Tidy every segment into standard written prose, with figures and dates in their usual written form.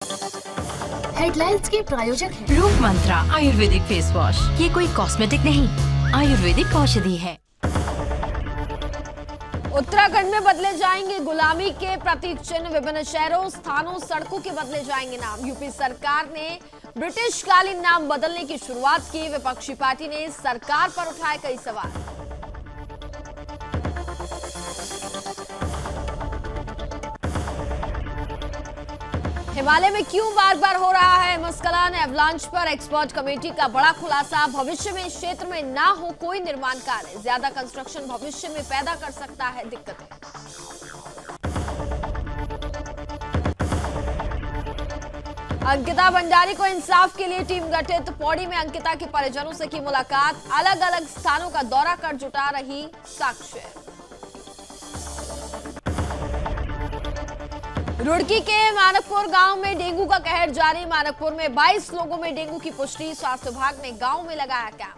Headlines के प्रायोजक हैं रूप मंत्रा आयुर्वेदिक फेस वॉश। ये कोई कॉस्मेटिक नहीं, आयुर्वेदिक औषधि है। उत्तराखंड में बदले जाएंगे गुलामी के प्रतीक चिन्ह। विभिन्न शहरों, स्थानों, सड़कों के बदले जाएंगे नाम। यूपी सरकार ने ब्रिटिशकालीन नाम बदलने की शुरुआत की। विपक्षी पार्टी ने सरकार पर उठाए कई सवाल। हिमालय में क्यों बार बार हो रहा है हिमस्खलन? एवलांच पर एक्सपर्ट कमेटी का बड़ा खुलासा। भविष्य में इस क्षेत्र में ना हो कोई निर्माण कार्य। ज्यादा कंस्ट्रक्शन भविष्य में पैदा कर सकता है दिक्कतें। अंकिता भंडारी को इंसाफ के लिए टीम गठित। पौड़ी में अंकिता के परिजनों से की मुलाकात। अलग अलग स्थानों का दौरा कर जुटा रही साक्ष्य। रुड़की के मानकपुर गांव में डेंगू का कहर जारी। मानकपुर में 22 लोगों में डेंगू की पुष्टि। स्वास्थ्य विभाग ने गांव में लगाया कैंप।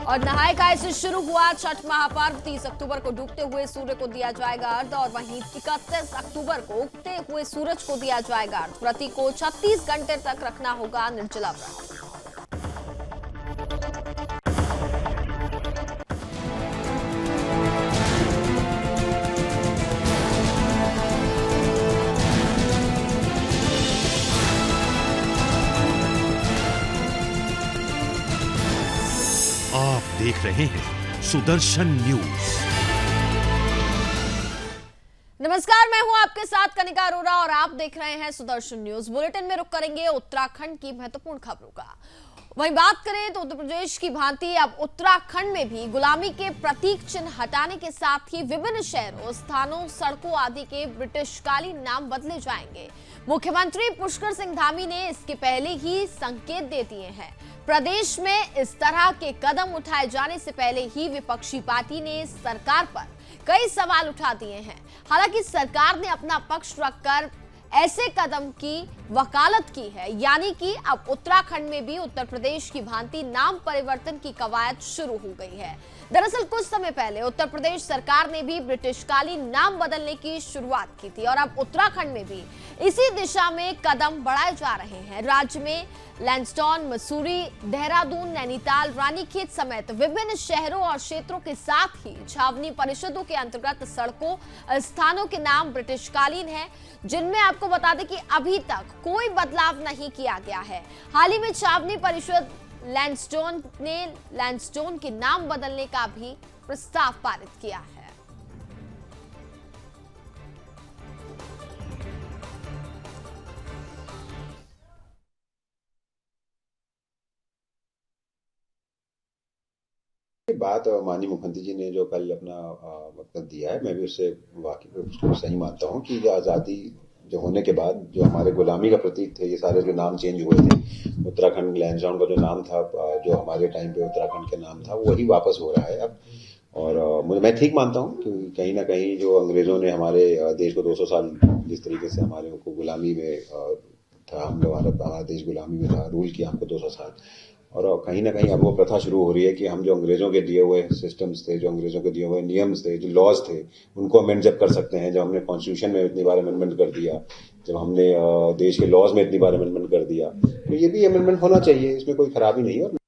और नहाय खाय से शुरू हुआ छठ महापर्व। 30 अक्टूबर को डूबते हुए सूर्य को दिया जाएगा अर्घ्य और वहीं 31 अक्टूबर को उगते हुए सूरज को दिया जाएगा अर्घ्य। व्रती को 36 घंटे तक रखना होगा निर्जला व्रत। आप देख रहे हैं सुदर्शन न्यूज। नमस्कार, मैं हूं आपके साथ कनिका अरोरा और आप देख रहे हैं सुदर्शन न्यूज। बुलेटिन में रुक करेंगे उत्तराखंड की महत्वपूर्ण खबरों का। वहीं बात करें तो उत्तर प्रदेश की भांति अब उत्तराखंड में भी गुलामी के प्रतीक चिन्ह हटाने के साथ ही विभिन्न शहरों, स्थानों, सड़कों आदि के ब्रिटिशकालीन नाम बदले जाएंगे। मुख्यमंत्री पुष्कर सिंह धामी ने इसके पहले ही संकेत दे दिए हैं। प्रदेश में इस तरह के कदम उठाए जाने से पहले ही विपक्षी पार्टी ने सरकार पर कई सवाल उठा दिए हैं। हालांकि सरकार ने अपना पक्ष रखकर ऐसे कदम की वकालत की है, यानी कि अब उत्तराखंड में भी उत्तर प्रदेश की भांति नाम परिवर्तन की कवायद शुरू हो गई है। दरअसल कुछ समय पहले उत्तर प्रदेश सरकार ने भी ब्रिटिशकालीन नाम बदलने की शुरुआत की थी और अब उत्तराखंड में भी इसी दिशा में कदम बढ़ाए जा रहे हैं। राज्य में लैंसडौन, मसूरी, देहरादून, नैनीताल, रानीखेत समेत विभिन्न शहरों और क्षेत्रों के साथ ही छावनी परिषदों के अंतर्गत सड़कों, स्थानों के नाम ब्रिटिशकालीन हैं, जिनमें आपको बता दें कि अभी तक कोई बदलाव नहीं किया गया है। हाल ही में छावनी परिषद लैंसडौन ने लैंसडौन के नाम बदलने का भी प्रस्ताव पारित किया है। बात माननीय मुख्यमंत्री जी ने जो कल अपना वक्तव्य दिया है, मैं भी उससे वाकई उसको सही मानता हूं कि आज़ादी जो होने के बाद जो हमारे गुलामी का प्रतीक थे, ये सारे जो नाम चेंज हुए थे, उत्तराखंड लैंसडौन का जो नाम था, जो हमारे टाइम पे उत्तराखंड के नाम था, वही वापस हो रहा है अब। और मैं ठीक मानता हूं कि कहीं ना कहीं जो अंग्रेजों ने हमारे देश को 200 साल जिस तरीके से हमारे को गुलामी में था, हमारा देश गुलामी में था, रूल किया हमको 200 साल, और कहीं ना कहीं अब वो प्रथा शुरू हो रही है कि हम जो अंग्रेजों के दिए हुए सिस्टम्स थे, जो अंग्रेजों के दिए हुए नियम्स थे, जो लॉज थे, उनको अमेंड जब कर सकते हैं। जब हमने कॉन्स्टिट्यूशन में इतनी बार अमेंडमेंट कर दिया, जब हमने देश के लॉज में इतनी बार अमेंडमेंट कर दिया, तो ये भी अमेंडमेंट होना चाहिए, इसमें कोई खराबी नहीं है।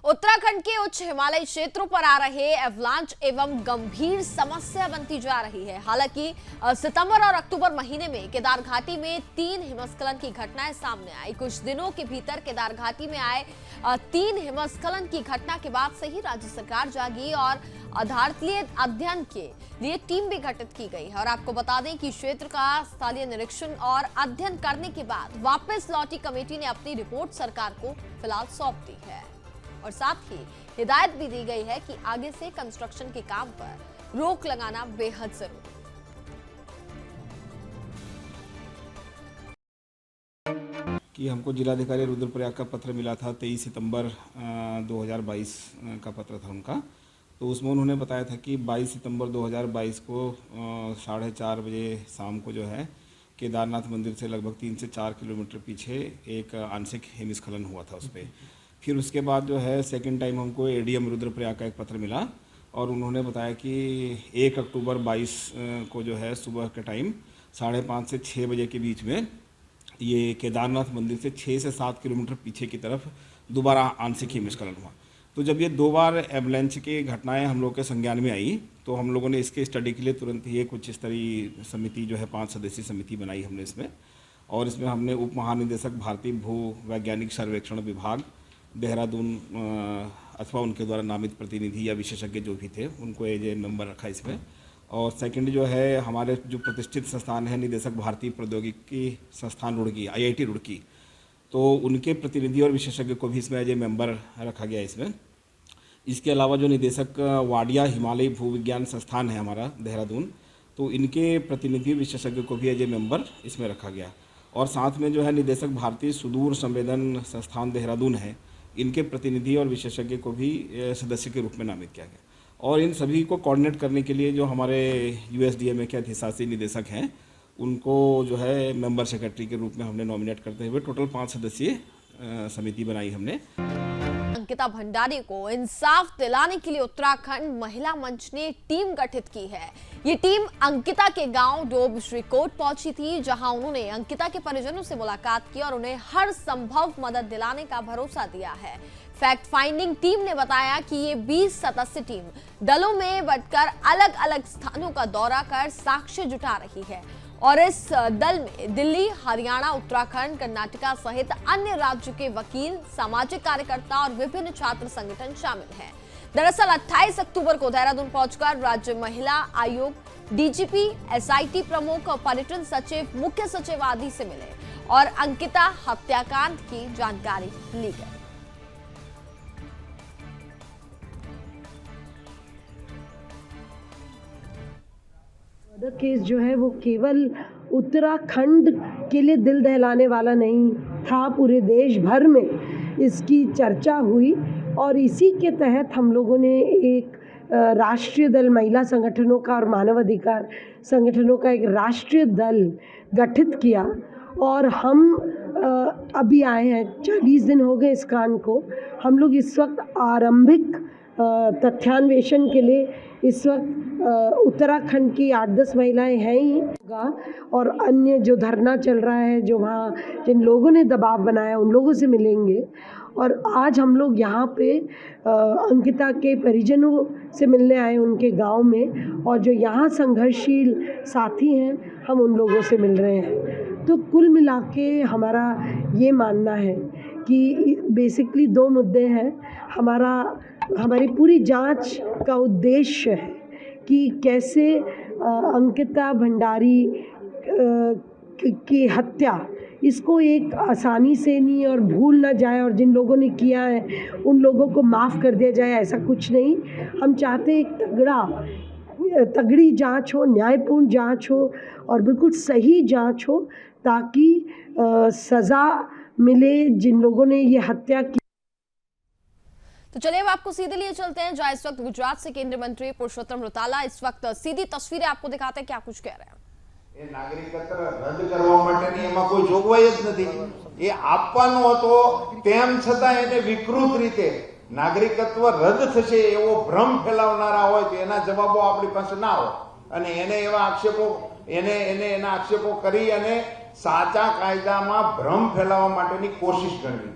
उत्तराखंड के उच्च हिमालयी क्षेत्रों पर आ रहे एवलांच एवं गंभीर समस्या बनती जा रही है। हालांकि सितंबर और अक्टूबर महीने में केदार घाटी में 3 हिमस्खलन की घटनाएं सामने आई। कुछ दिनों के भीतर केदार घाटी में आए 3 हिमस्खलन की घटना के बाद से ही राज्य सरकार जागी और आधारतलीय अध्ययन के लिए टीम भी गठित की गई है। और आपको बता दें कि क्षेत्र का स्थलीय निरीक्षण और अध्ययन करने के बाद वापस लौटी कमेटी ने अपनी रिपोर्ट सरकार को फिलहाल सौंप दी है और साथ ही हिदायत भी दी गई है कि आगे से कंस्ट्रक्शन के काम पर रोक लगाना बेहद जरूरी है। कि हमको जिलाधिकारी रुद्रप्रयाग का पत्र मिला था 23 सितंबर 2022 का पत्र था उनका। तो उसमें उन्होंने बताया था कि 22 सितंबर 2022 को 4:30 बजे शाम को जो है केदारनाथ मंदिर से लगभग 3 से 4 किलोमीटर पीछे एक आंशिक हिमस्खलन हुआ था उस पर। फिर उसके बाद जो है सेकंड टाइम हमको एडीएम रुद्रप्रयाग का एक पत्र मिला और उन्होंने बताया कि 1 अक्टूबर 22 को जो है सुबह के टाइम 5:30 से 6 बजे के बीच में ये केदारनाथ मंदिर से 6 से 7 किलोमीटर पीछे की तरफ दोबारा आंशिक हिमस्खलन हुआ। तो जब ये 2 बार एवलेंच की घटनाएं हम लोग के संज्ञान में आई तो हम लोगों ने इसके स्टडी के लिए तुरंत ही एक उच्च स्तरीय समिति जो है 5 सदस्यीय समिति बनाई हमने इसमें, और इसमें हमने उप महानिदेशक भारतीय भू वैज्ञानिक सर्वेक्षण विभाग देहरादून अथवा उनके द्वारा नामित प्रतिनिधि या विशेषज्ञ जो भी थे उनको एज ए मेंबर रखा इसमें। और सेकंड जो है हमारे जो प्रतिष्ठित संस्थान है निदेशक भारतीय प्रौद्योगिकी संस्थान रुड़की IIT रुड़की, तो उनके प्रतिनिधि और विशेषज्ञ को भी इसमें एज ए मेंबर रखा गया इसमें। इसके अलावा जो निदेशक वाडिया हिमालय भूविज्ञान संस्थान है हमारा देहरादून, तो इनके प्रतिनिधि विशेषज्ञ को भी एज ए मेंबर इसमें रखा गया। और साथ में जो है निदेशक भारतीय सुदूर संवेदन संस्थान देहरादून है, इनके प्रतिनिधि और विशेषज्ञ को भी सदस्य के रूप में नामित किया गया। और इन सभी को कोऑर्डिनेट करने के लिए जो हमारे USDMA के अधिशासी निदेशक हैं उनको जो है मेंबर सेक्रेटरी के रूप में हमने नॉमिनेट करते हुए टोटल 5 सदस्यीय समिति बनाई हमने। अंकिता भंडारी को इंसाफ दिलाने के लिए उत्तराखंड महिला मंच ने टीम गठित की है। ये टीम अंकिता के गांव डोब श्रीकोट पहुंची थी, जहां उन्होंने अंकिता के परिजनों से मुलाकात की और उन्हें हर संभव मदद दिलाने का भरोसा दिया है। फैक्ट फाइंडिंग टीम ने बताया कि ये 20 सदस्य टीम दलों में बंटकर अलग अलग स्थानों का दौरा कर साक्ष्य जुटा रही है और इस दल में दिल्ली, हरियाणा, उत्तराखंड, कर्नाटका सहित अन्य राज्यों के वकील, सामाजिक कार्यकर्ता और विभिन्न छात्र संगठन शामिल हैं। दरअसल 28 अक्टूबर को देहरादून पहुंचकर राज्य महिला आयोग, DGP, SIT प्रमुख और पर्यटन सचिव, मुख्य सचिव आदि से मिले और अंकिता हत्याकांड की जानकारी ली गई। मर्डर केस जो है वो केवल उत्तराखंड के लिए दिल दहलाने वाला नहीं था, पूरे देश भर में इसकी चर्चा हुई और इसी के तहत हम लोगों ने एक राष्ट्रीय दल, महिला संगठनों का और मानवाधिकार संगठनों का एक राष्ट्रीय दल गठित किया और हम अभी आए हैं, 40 दिन हो गए इस कांड को। हम लोग इस वक्त आरंभिक तथ्यान्वेषण के लिए इस वक्त उत्तराखंड की 8-10 महिलाएं हैं ही और अन्य जो धरना चल रहा है, जो वहाँ जिन लोगों ने दबाव बनाया उन लोगों से मिलेंगे। और आज हम लोग यहाँ पे अंकिता के परिजनों से मिलने आए उनके गांव में, और जो यहाँ संघर्षशील साथी हैं हम उन लोगों से मिल रहे हैं। तो कुल मिला के हमारा ये मानना है कि बेसिकली 2 मुद्दे हैं। हमारी पूरी जांच का उद्देश्य है कि कैसे अंकिता भंडारी की हत्या, इसको एक आसानी से नहीं और भूल ना जाए और जिन लोगों ने किया है उन लोगों को माफ़ कर दिया जाए, ऐसा कुछ नहीं। हम चाहते एक तगड़ी जांच हो, न्यायपूर्ण जांच हो और बिल्कुल सही जांच हो, ताकि सज़ा मिले जिन लोगों ने ये हत्या की। तो चलिए अब आपको सीधे लिए चलते हैं जहाँ इस वक्त गुजरात से केंद्रीय मंत्री पुरुषोत्तम रुताला इस वक्त सीधी तस्वीरें आपको दिखाते हैं, क्या कुछ कह रहे हैं। એ નાગરિકત્વ રદ કરવા માટેની એમાં કોઈ જોગવાઈ જ નથી। એ આપવાનો હતો, તેમ છતાં એને વિકૃત રીતે નાગરિકત્વ રદ થશે એવો ભ્રમ ફેલાવનારા હોય તો એના જવાબો આપણી પાસે ના હોય અને એને એના આક્ષેપો કરી અને સાચા કાયદામાં ભ્રમ ફેલાવવા માટેની કોશિશ કરવી જોઈએ।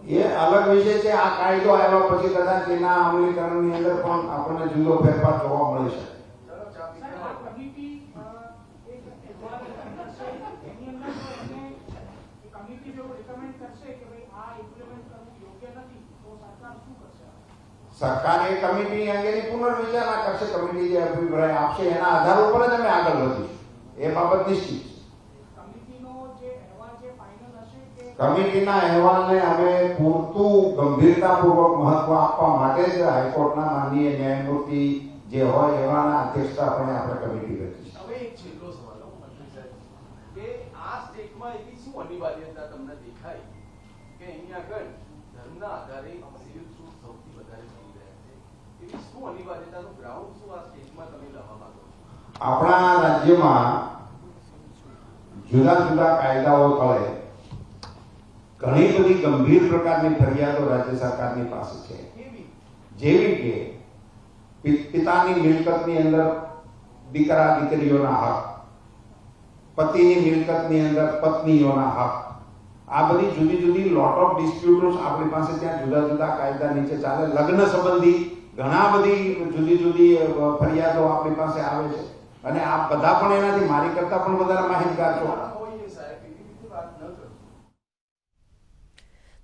ये अलग विषय છે। આ કાયદો આવ્યા પછી કદાચ એના અમલીકરણની અંદર પણ આપણને જુદો ફેરફાર જોવા મળી શકે। સરકાર એ કમિટી અંગેની પુનર્વિચારણા કરશે। કમિટી જે અભિપ્રાય આપશે એના આધાર ઉપર જ અમે આગળ વધીશું, એ બાબત નિશ્ચિત છે। કમિટીના અહેવાલને અમે પૂરતું ગંભીરતાપૂર્વક મહત્વ આપવા માટે જ હાઈકોર્ટના માનનીય ન્યાયમૂર્તિ જે હોય એવાના અધ્યક્ષતાપણે આપણે કમિટી રચી છે। હવે એક છેલ્લો સવાલ મંત્રી સાહેબ કે આ સ્ટેટમાં એવી શું અનિવાર્યતા તમને દેખાય કે અહીંયા આગળ ધર્મના આધારે સિવિલ સૂટ સૌથી વધારે થઈ રહ્યા છે, એવી શું અનિવાર્યતાનું ગ્રાઉન્ડ શું આ સ્ટેટમાં તમે લાવવા માંગો છો? આપણા રાજ્યમાં જુદા જુદા કાયદાઓ તળે ઘણી બધી ગંભીર પ્રકારની ફરિયાદો રાજ્ય સરકારની પાસે છે, જેવી કે પિતાની મિલકતની અંદર દીકરા દીકરીઓના હક, પતિની મિલકતની અંદર પત્નીઓના હક, આ બધી જુદી જુદી લોટ ઓફ ડિસ્પ્યુટ્સ આપણી પાસે ત્યાં જુદા જુદા કાયદા નીચે ચાલે. લગ્ન સંબંધી ઘણા બધી જુદી જુદી ફરિયાદો આપણી પાસે આવે છે અને આપ બધા પણ એનાથી મારી કરતા પણ વધારે માહિતગાર છો.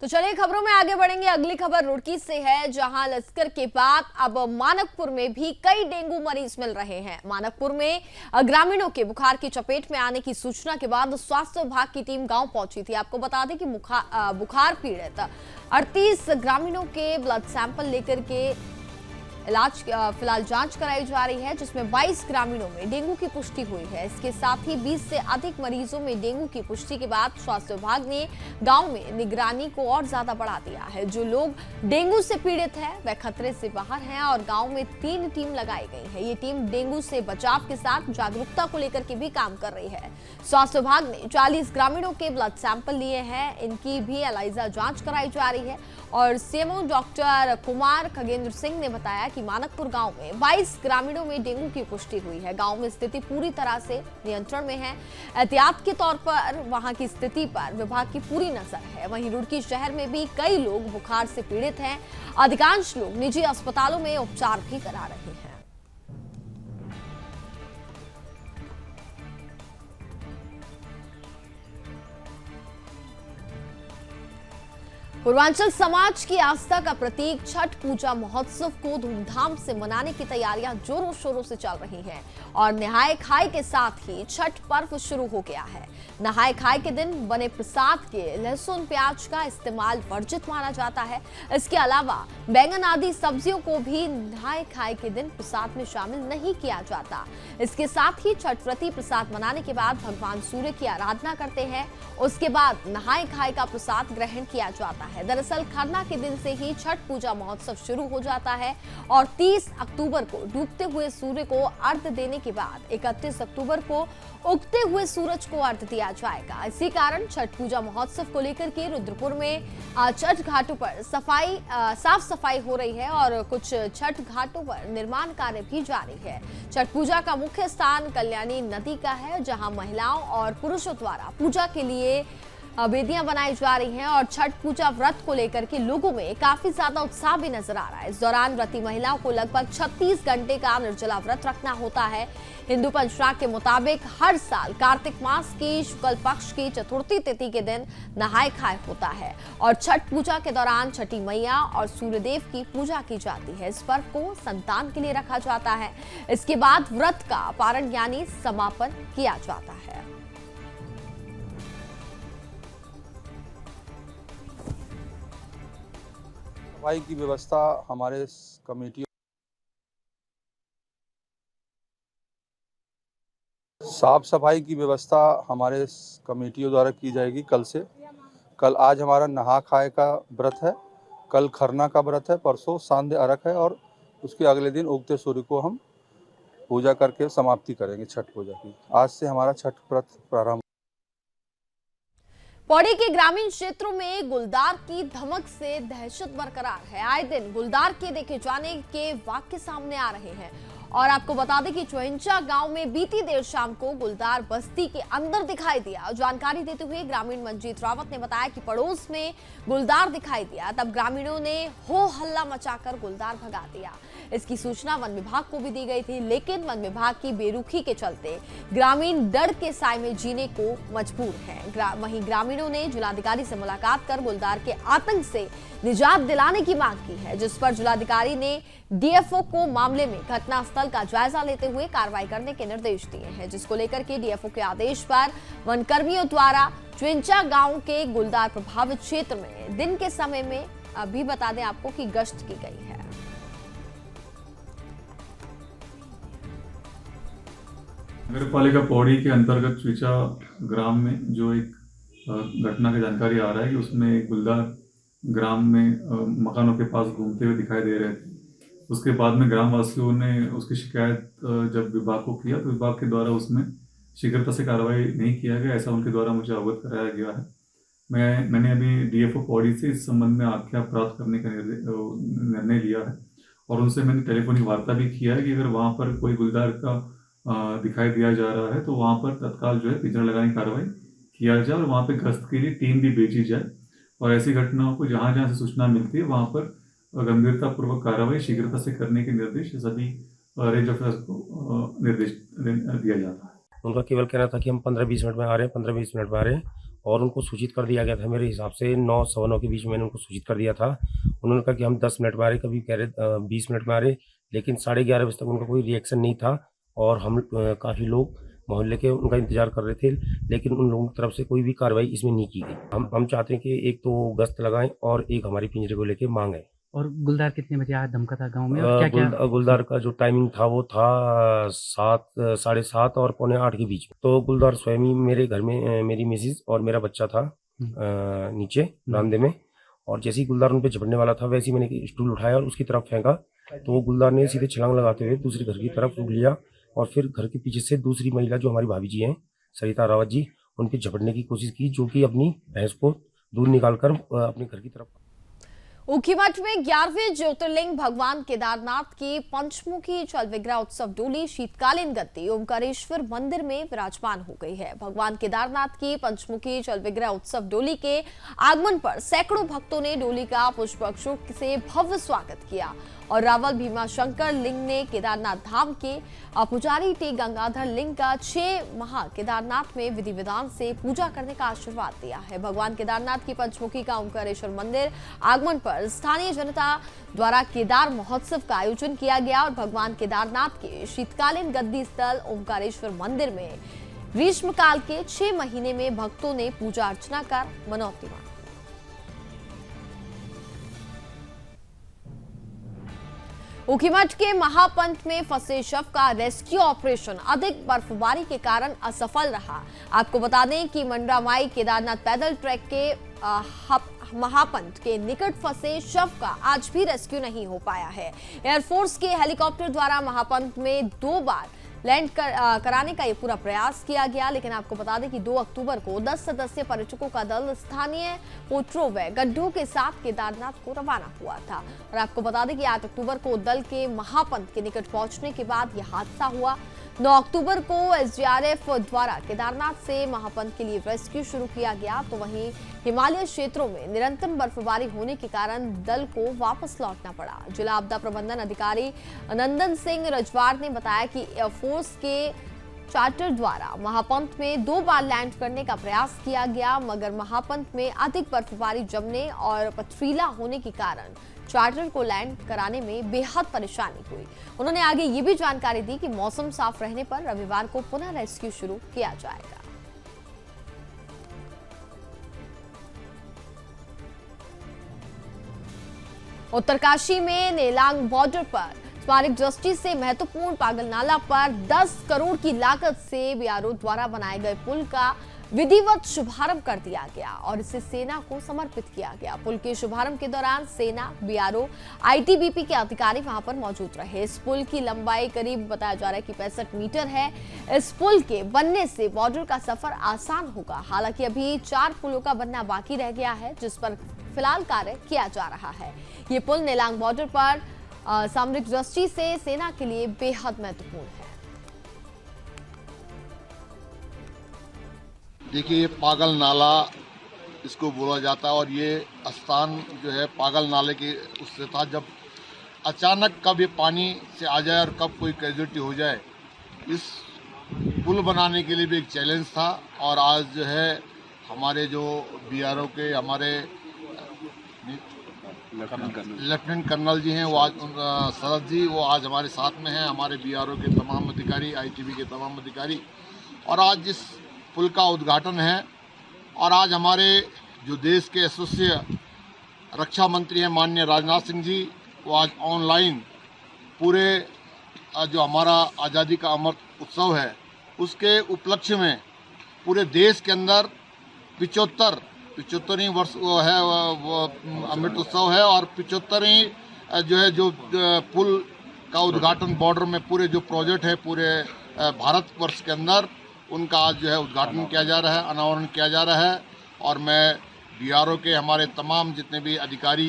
तो चलिए खबरों में आगे बढ़ेंगे। अगली खबर रुड़की से है, जहां लश्कर के बाद अब मानकपुर में भी कई डेंगू मरीज मिल रहे हैं। मानकपुर में ग्रामीणों के बुखार की चपेट में आने की सूचना के बाद स्वास्थ्य विभाग की टीम गांव पहुंची थी। आपको बता दें कि बुखार पीड़ित 38 ग्रामीणों के ब्लड सैंपल लेकर के इलाज फिलहाल जांच कराई जा रही है, जिसमें 22 ग्रामीणों में डेंगू की पुष्टि हुई है। इसके साथ ही 20 से अधिक मरीजों में डेंगू की पुष्टि के बाद स्वास्थ्य विभाग ने गांव में निगरानी को और ज्यादा बढ़ा दिया है। जो लोग डेंगू से पीड़ित हैं वह खतरे से बाहर हैं और गांव में 3 टीम लगाई गई है। ये टीम डेंगू से बचाव के साथ जागरूकता को लेकर के भी काम कर रही है। स्वास्थ्य विभाग ने 40 ग्रामीणों के ब्लड सैंपल लिए हैं, इनकी भी एलाइजा जांच कराई जा रही है। और सीएमओ डॉक्टर कुमार खगेंद्र सिंह ने बताया कि मानकपुर गांव में 22 ग्रामीणों में डेंगू की पुष्टि हुई है। गांव में स्थिति पूरी तरह से नियंत्रण में है। एहतियात के तौर पर वहां की स्थिति पर विभाग की पूरी नजर है। वहीं रुड़की शहर में भी कई लोग बुखार से पीड़ित हैं। अधिकांश लोग निजी अस्पतालों में उपचार भी करा रहे हैं। पूर्वांचल समाज की आस्था का प्रतीक छठ पूजा महोत्सव को धूमधाम से मनाने की तैयारियां जोरों शोरों से चल रही हैं और नहाय खाए के साथ ही छठ पर्व शुरू हो गया है। नहाय खाए के दिन बने प्रसाद के लहसुन प्याज का इस्तेमाल वर्जित माना जाता है। इसके अलावा बैंगन आदि सब्जियों को भी नहाय खाए के दिन प्रसाद में शामिल नहीं किया जाता। इसके साथ ही छठ व्रती प्रसाद मनाने के बाद भगवान सूर्य की आराधना करते हैं। उसके बाद नहाय खाए का प्रसाद ग्रहण किया जाता है। दरअसल खरना के दिन से ही छठ पूजा महोत्सव शुरू हो जाता है और 30 अक्टूबर को डूबते हुए सूर्य को अर्घ्य देने के बाद 31 अक्टूबर को उगते हुए सूरज को अर्घ्य दिया जाएगा। इसी कारण छठ पूजा महोत्सव को लेकर के रुद्रपुर में छठ घाटों पर साफ सफाई हो रही है और कुछ छठ घाटों पर निर्माण कार्य भी जारी है। छठ पूजा का मुख्य स्थान कल्याणी नदी का है, जहां महिलाओं और पुरुषों द्वारा पूजा के लिए वेदियां बनाई जा रही हैं और छठ पूजा व्रत को लेकर के लोगों में काफी ज्यादा उत्साह भी नजर आ रहा है। इस दौरान व्रती महिलाओं को लगभग 36 घंटे का निर्जला व्रत रखना होता है। हिंदू पंचांग के मुताबिक हर साल कार्तिक मास की शुक्ल पक्ष की चतुर्थी तिथि के दिन नहाय खाए होता है और छठ पूजा के दौरान छठी मैया और सूर्यदेव की पूजा की जाती है। इस पर्व को संतान के लिए रखा जाता है। इसके बाद व्रत का पारण यानी समापन किया जाता है। सफाई की व्यवस्था हमारे कमेटी साफ सफाई की व्यवस्था हमारे कमेटियों द्वारा की जाएगी। कल आज हमारा नहा खाए का व्रत है, कल खरना का व्रत है, परसों सांध्य अर्घ है और उसके अगले दिन उगते सूर्य को हम पूजा करके समाप्ति करेंगे छठ पूजा की। आज से हमारा छठ व्रत प्रारंभ। पौड़ी के ग्रामीण क्षेत्रों में गुलदार की धमक से दहशत बरकरार है। आए दिन गुलदार के देखे जाने के वाक्य सामने आ रहे हैं और आपको बता दें कि चोहिंचा गांव में बीती देर शाम को गुलदार बस्ती के अंदर दिखाई दिया। जानकारी देते हुए ग्रामीण मंजीत रावत ने बताया कि पड़ोस में गुलदार दिखाई दिया, तब ग्रामीणों ने हो हल्ला मचाकर गुलदार भगा दिया। इसकी सूचना वन विभाग को भी दी गई थी, लेकिन वन विभाग की बेरुखी के चलते ग्रामीण डर के साए में जीने को मजबूर हैं। वहीं ग्रामीणों ने जिलाधिकारी से मुलाकात कर गुलदार के आतंक से निजात दिलाने की मांग की है, जिस पर जिलाधिकारी ने डीएफओ को मामले में घटनास्थल का जायजा लेते हुए कार्रवाई करने के निर्देश दिए हैं, जिसको लेकर के डीएफओ के आदेश पर वन कर्मियों द्वारा चुंचा गांव के गुलदार प्रभावित क्षेत्र में दिन के समय में अभी बता दें आपको कि गश्त की गई है। नगर पालिका पौड़ी के अंतर्गत चुंचा ग्राम में जो एक घटना की जानकारी आ रहा है कि उसमें गुलदार ग्राम में मकानों के पास घूमते हुए दिखाई दे रहे थे। उसके बाद में ग्रामवासियों ने उसकी शिकायत जब विभाग को किया तो विभाग के द्वारा उसमें शीघ्रता से कार्रवाई नहीं किया गया, ऐसा उनके द्वारा मुझे अवगत कराया गया है। मैंने अभी डीएफओ पौड़ी से इस संबंध में आख्या प्राप्त करने का निर्णय लिया है और उनसे मैंने टेलीफोनिक वार्ता भी किया है कि अगर वहाँ पर कोई गुलदार का दिखाई दिया जा रहा है तो वहाँ पर तत्काल जो है पिंजरा लगाने की कार्रवाई किया जाए और वहाँ पे गश्त के लिए टीम भी भेजी जाए और ऐसी घटनाओं को जहाँ जहाँ से सूचना मिलती है वहाँ पर गंभीरतापूर्वक कार्रवाई शीघ्रता से करने के निर्देश सभी रेंज ऑफिसर्स को निर्देश दिया जाता है। उनका केवल कहना था कि हम 15-20 मिनट में आ रहे हैं, 15-20 मिनट में आ रहे हैं और उनको सूचित कर दिया गया था। मेरे हिसाब से 9-9:15 के बीच में मैंने उनको सूचित कर दिया था। उन्होंने कहा कि हम 10 मिनट में आ रहे, कभी कह रहे 20 मिनट में आ रहे, लेकिन 11:30 बजे तक उनका कोई रिएक्शन नहीं था और हम काफ़ी लोग मोहल्ले के उनका इंतजार कर रहे थे, लेकिन उन लोगों की तरफ से कोई भी कार्रवाई इसमें नहीं की गई। हम चाहते हैं कि एक तो गश्त लगाएं और एक हमारी पिंजरे को लेके मांग है। और गुलदार कितने बजे आया धमका था गाँव में और क्या क्या? गुलदार का जो टाइमिंग था वो था 7, 7:30 और 7:45 के बीच में। तो गुलदार स्वयं ही मेरे घर में मेरी मिसिज और मेरा बच्चा था नीचे बरामदे में, और जैसे ही गुलदार उन पे झपटने वाला था वैसे ही मैंने स्टूल उठाया और उसकी तरफ फेंका तो वो गुलदार ने सीधे छलांग लगाते हुए दूसरे घर की तरफ रुक लिया और फिर घर के पीछे से दूसरी महिला जो हमारी भाभी जी हैं सरिता रावत जी, उन पे झपटने की कोशिश की, जो कि अपनी भैंस को दूध निकालकर अपने घर की तरफ। ऊखीमठ में 11वें ज्योतिर्लिंग भगवान केदारनाथ की पंचमुखी जल विग्रह उत्सव डोली शीतकालीन गद्दी ओमकारेश्वर मंदिर में विराजमान हो गई है। भगवान केदारनाथ की पंचमुखी जल विग्रह उत्सव डोली के आगमन पर सैकड़ों भक्तों ने डोली का पुष्पाक्षों से भव्य स्वागत किया और रावल भीमाशंकर लिंग ने केदारनाथ धाम के पुजारी टी गंगाधर लिंग का 6 माह केदारनाथ में विधि विधान से पूजा करने का आशीर्वाद दिया है। भगवान केदारनाथ की पंचमुखी का ओमकारेश्वर मंदिर आगमन पर स्थानीय जनता द्वारा केदार महोत्सव का आयोजन किया गया और भगवान केदारनाथ के शीतकालीन गद्दी स्थल ओमकारेश्वर मंदिर में ग्रीष्मकाल के 6 महीने में भक्तों ने पूजा अर्चना कर मनौती मानी। ऊखीमठ के महापंत में फंसे शव का रेस्क्यू ऑपरेशन अधिक बर्फबारी के कारण असफल रहा। आपको बता दें कि मंडरामाई केदारनाथ पैदल ट्रैक के महापंत के निकट फंसे शव का आज भी रेस्क्यू नहीं हो पाया है। एयरफोर्स के हेलीकॉप्टर द्वारा महापंत में 2 बार लैंड कराने का ये पूरा प्रयास किया गया, लेकिन आपको बता दें कि 2 अक्टूबर को 10 सदस्यीय पर्यटकों का दल स्थानीय पोट्रो व गड्ढों के साथ केदारनाथ को रवाना हुआ था और आपको बता दें कि 8 अक्टूबर को दल के महापंत के निकट पहुंचने के बाद यह हादसा हुआ। 9 अक्टूबर को एसडीआरएफ द्वारा केदारनाथ से महापंत के लिए रेस्क्यू शुरू किया गया, तो वहीं हिमालय क्षेत्रों में निरंतर बर्फबारी होने के कारण दल को वापस लौटना पड़ा। जिला आपदा प्रबंधन अधिकारी नंदन सिंह रजवार ने बताया कि एयरफोर्स के चार्टर द्वारा महापंत में 2 बार लैंड करने का प्रयास किया गया, मगर महापंत में अधिक बर्फबारी जमने और पथरीला होने के कारण चार्टर को लैंड कराने में बेहद परेशानी हुई। उन्होंने आगे ये भी जानकारी दी कि मौसम साफ रहने पर रविवार को पुनः रेस्क्यू शुरू किया जाएगा। उत्तरकाशी में नेलांग बॉर्डर पर स्मारक दृष्टि से महत्वपूर्ण पागल नाला पर 10 करोड़ की लागत से बीआरओ द्वारा बनाए गए पुल का विधिवत शुभारंभ कर दिया गया और इसे सेना को समर्पित किया गया। पुल के शुभारंभ के दौरान सेना, बीआरओ, आईटीबीपी के अधिकारी वहां पर मौजूद रहे। इस पुल की लंबाई करीब बताया जा रहा है कि 65 मीटर है। इस पुल के बनने से बॉर्डर का सफर आसान होगा। हालांकि अभी 4 पुलों का बनना बाकी रह गया है, जिस पर फिलहाल कार्य किया जा रहा है। ये पुल नेलांग बॉर्डर पर सामरिक दृष्टि से सेना के लिए बेहद महत्वपूर्ण है। देखिए, ये पागल नाला इसको बोला जाता है और ये स्थान जो है पागल नाले के उससे था, जब अचानक कब ये पानी से आ जाए और कब कोई कैजुअलिटी हो जाए। इस पुल बनाने के लिए भी एक चैलेंज था और आज जो है हमारे जो बीआरओ के हमारे लेफ्टिनेंट कर्नल जी हैं, वो आज शरद जी, वो आज हमारे साथ में हैं, हमारे बीआरओ के तमाम अधिकारी, आईटीबी के तमाम अधिकारी, और आज जिस पुल का उद्घाटन है और आज हमारे जो देश के यशस्वी रक्षा मंत्री हैं माननीय राजनाथ सिंह जी, वो आज ऑनलाइन पूरे जो हमारा आज़ादी का अमृत उत्सव है उसके उपलक्ष्य में पूरे देश के अंदर 75वीं वर्ष वो है वो अमृत उत्सव है और 75वीं जो है जो पुल का उद्घाटन बॉर्डर में पूरे जो प्रोजेक्ट है पूरे भारतवर्ष के अंदर उनका आज जो है उद्घाटन किया जा रहा है, अनावरण किया जा रहा है। और मैं BRO के हमारे तमाम जितने भी अधिकारी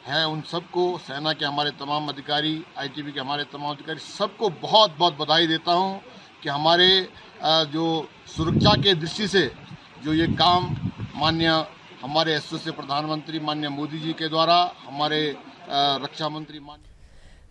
हैं उन सबको, सेना के हमारे तमाम अधिकारी, ITB के हमारे तमाम अधिकारी, सबको बहुत बहुत बधाई देता हूं कि हमारे जो सुरक्षा के दृष्टि से जो ये काम माननीय हमारे यशस्वी प्रधानमंत्री माननीय मोदी जी के द्वारा, हमारे रक्षा मंत्री माननीय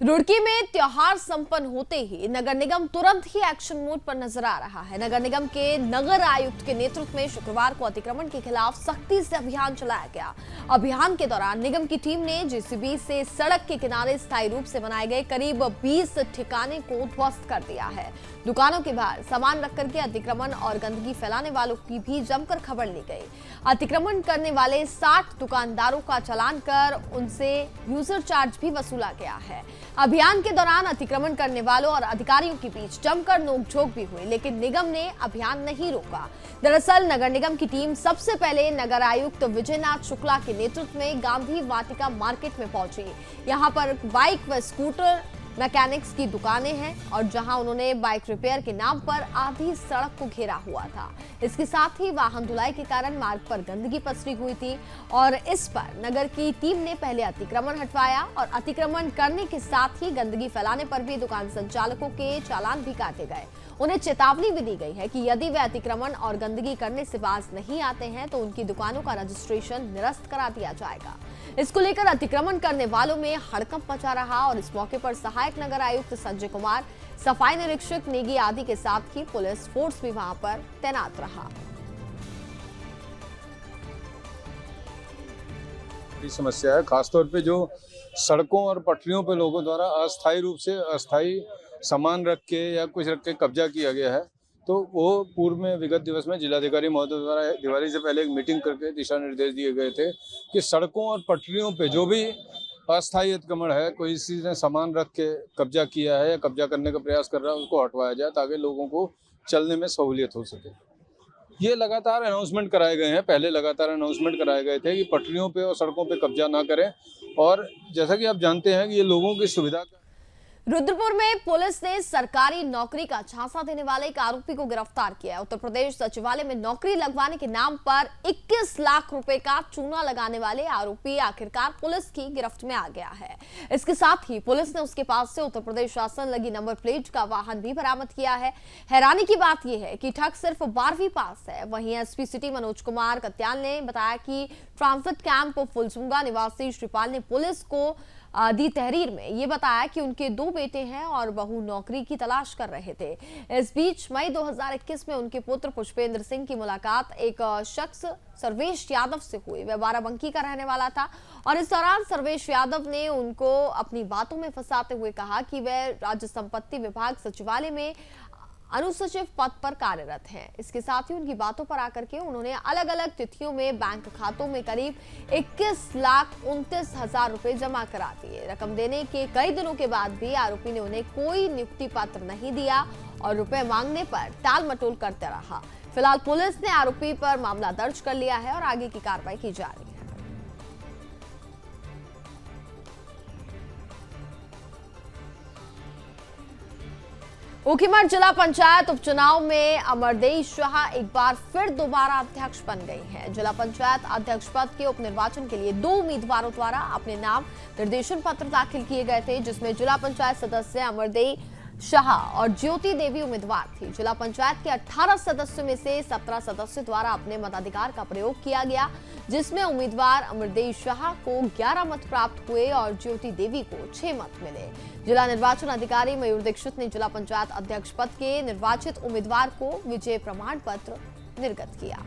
रुड़की में त्योहार संपन्न होते ही नगर निगम तुरंत ही एक्शन मोड पर नजर आ रहा है। नगर निगम के नगर आयुक्त के नेतृत्व में शुक्रवार को अतिक्रमण के खिलाफ सख्ती से अभियान चलाया गया। अभियान के दौरान निगम की टीम ने JCB से सड़क के किनारे स्थायी रूप से बनाए गए करीब 20 ठिकाने को ध्वस्त कर दिया है। दुकानों के बाहर सामान रख करके अतिक्रमण और गंदगी फैलाने वालों की भी जमकर खबर ली गई। अतिक्रमण करने वाले 60 दुकानदारों का चालान कर उनसे यूजर चार्ज भी वसूला गया है। अभियान के दौरान अतिक्रमण करने वालों और अधिकारियों के बीच जमकर नोकझोंक भी हुई, लेकिन निगम ने अभियान नहीं रोका। दरअसल नगर निगम की टीम सबसे पहले नगर आयुक्त विजयनाथ शुक्ला के नेतृत्व में गांधी वाटिका मार्केट में पहुंची। यहां पर बाइक व स्कूटर मैकेनिक्स की दुकानें हैं और जहां उन्होंने बाइक रिपेयर के नाम पर आधी सड़क को घेरा हुआ था। इसके साथ ही वाहन धुलाई के कारण मार्ग पर गंदगी पसरी हुई थी और इस पर नगर की टीम ने पहले अतिक्रमण हटवाया और अतिक्रमण करने के साथ ही गंदगी फैलाने पर भी दुकान संचालकों के चालान भी काटे गए। उन्हें चेतावनी भी दी गई है कि यदि वे अतिक्रमण और गंदगी करने से बाज नहीं आते हैं तो उनकी दुकानों का रजिस्ट्रेशन निरस्त करा दिया जाएगा। इसको लेकर अतिक्रमण करने वालों में हड़कंप मचा रहा और इस मौके पर सहायक नगर आयुक्त संजय कुमार, सफाई निरीक्षक नेगी आदि के साथ ही पुलिस फोर्स भी वहां पर तैनात रहा। समस्या है, खासतौर पे जो सड़कों और पटरियों पे लोगों द्वारा अस्थायी रूप से अस्थायी सामान रख के या कुछ रख के कब्जा किया गया है। तो वो पूर्व में विगत दिवस में जिलाधिकारी महोदय द्वारा दिवाली से पहले एक मीटिंग करके दिशा निर्देश दिए गए थे कि सड़कों और पटरियों पे जो भी अस्थायी अतिक्रमण है, कोई किसी ने सामान रख के कब्जा किया है या कब्जा करने का प्रयास कर रहा है, उसको हटवाया जाए ताकि लोगों को चलने में सहूलियत हो सके। ये लगातार अनाउंसमेंट कराए गए हैं, पहले लगातार अनाउंसमेंट कराए गए थे कि पटरियों पे और सड़कों पे कब्जा ना करें। और जैसा कि आप जानते हैं कि ये लोगों की सुविधा रुद्रपुर में पुलिस ने सरकारी नौकरी का झांसा देने वाले एक आरोपी को गिरफ्तार किया है। उत्तर प्रदेश सचिवालय में नौकरी लगवाने के नाम पर 21 लाख रुपए का चूना लगाने वाले आरोपी आखिरकार पुलिस की गिरफ्त में आ गया है। इसके साथ ही पुलिस ने उसके पास से उत्तर प्रदेश शासन लगी नंबर प्लेट का वाहन भी बरामद किया है। हैरानी की बात यह है कि ठग सिर्फ 12वीं पास है। वहीं SP सिटी मनोज कुमार कत्याल ने बताया कि ट्रांजिट कैंप फुलसुंगा निवासी श्रीपाल ने पुलिस को दी तहरीर में ये बताया कि उनके 2 बेटे हैं और बहू नौकरी की तलाश कर रहे थे। इस बीच मई 2021 में उनके पुत्र पुष्पेंद्र सिंह की मुलाकात एक शख्स सर्वेश यादव से हुई। वह बाराबंकी का रहने वाला था और इस दौरान सर्वेश यादव ने उनको अपनी बातों में फंसाते हुए कहा कि वह राज्य संपत्ति विभाग सचिवालय में अनुसचिव पद पर कार्यरत हैं। इसके साथ ही उनकी बातों पर आकर के उन्होंने अलग अलग तिथियों में बैंक खातों में करीब 21,29,000 रुपए जमा करा दिए। रकम देने के कई दिनों के बाद भी आरोपी ने उन्हें कोई नियुक्ति पत्र नहीं दिया और रुपए मांगने पर टाल मटोल करते रहा। फिलहाल पुलिस ने आरोपी पर मामला दर्ज कर लिया है और आगे की कार्रवाई की जा रही है। ऊखीमठ जिला पंचायत उपचुनाव में अमरदेई शाह एक बार फिर दोबारा अध्यक्ष बन गई हैं। जिला पंचायत अध्यक्ष पद के उपनिर्वाचन के लिए 2 उम्मीदवारों द्वारा अपने नाम निर्देशन पत्र दाखिल किए गए थे, जिसमें जिला पंचायत सदस्य अमरदेई शाह और ज्योति देवी उम्मीदवार थी। जिला पंचायत के 18 सदस्यों में से 17 सदस्यों द्वारा अपने मताधिकार का प्रयोग किया गया, जिसमें उम्मीदवार अमरदेई शाह को 11 मत प्राप्त हुए और ज्योति देवी को 6 मत मिले। जिला निर्वाचन अधिकारी मयूर दीक्षित ने जिला पंचायत अध्यक्ष पद के निर्वाचित उम्मीदवार को विजय प्रमाण पत्र निर्गत किया।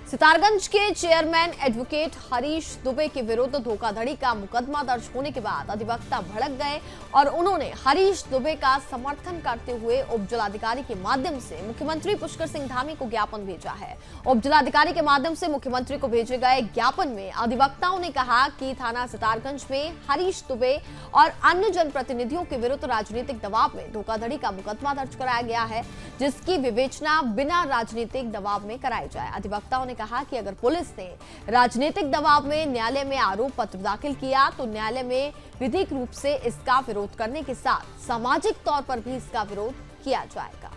सितारगंज के चेयरमैन एडवोकेट हरीश दुबे के विरुद्ध धोखाधड़ी का मुकदमा दर्ज होने के बाद अधिवक्ता भड़क गए और उन्होंने हरीश दुबे का समर्थन करते हुए उप जिलाधिकारी के माध्यम से मुख्यमंत्री पुष्कर सिंह धामी को ज्ञापन भेजा है। उप जिलाधिकारी के माध्यम से मुख्यमंत्री को भेजे गए ज्ञापन में अधिवक्ताओं ने कहा कि थाना सितारगंज में हरीश दुबे और अन्य जनप्रतिनिधियों के विरुद्ध राजनीतिक दबाव में धोखाधड़ी का मुकदमा दर्ज कराया गया है, जिसकी विवेचना बिना राजनीतिक दबाव में कराई जाए। अधिवक्ताओं ने कहा कि अगर पुलिस ने राजनीतिक दबाव में न्यायालय में आरोप पत्र दाखिल किया तो न्यायालय में विधिक रूप से इसका विरोध करने के साथ सामाजिक तौर पर भी इसका विरोध किया जाएगा।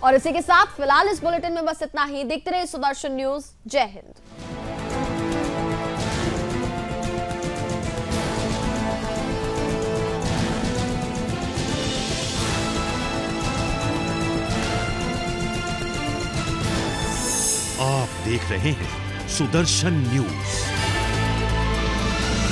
और इसी के साथ फिलहाल इस बुलेटिन में बस इतना ही। देखते रहिए सुदर्शन न्यूज। जय हिंद। आप देख रहे हैं सुदर्शन न्यूज।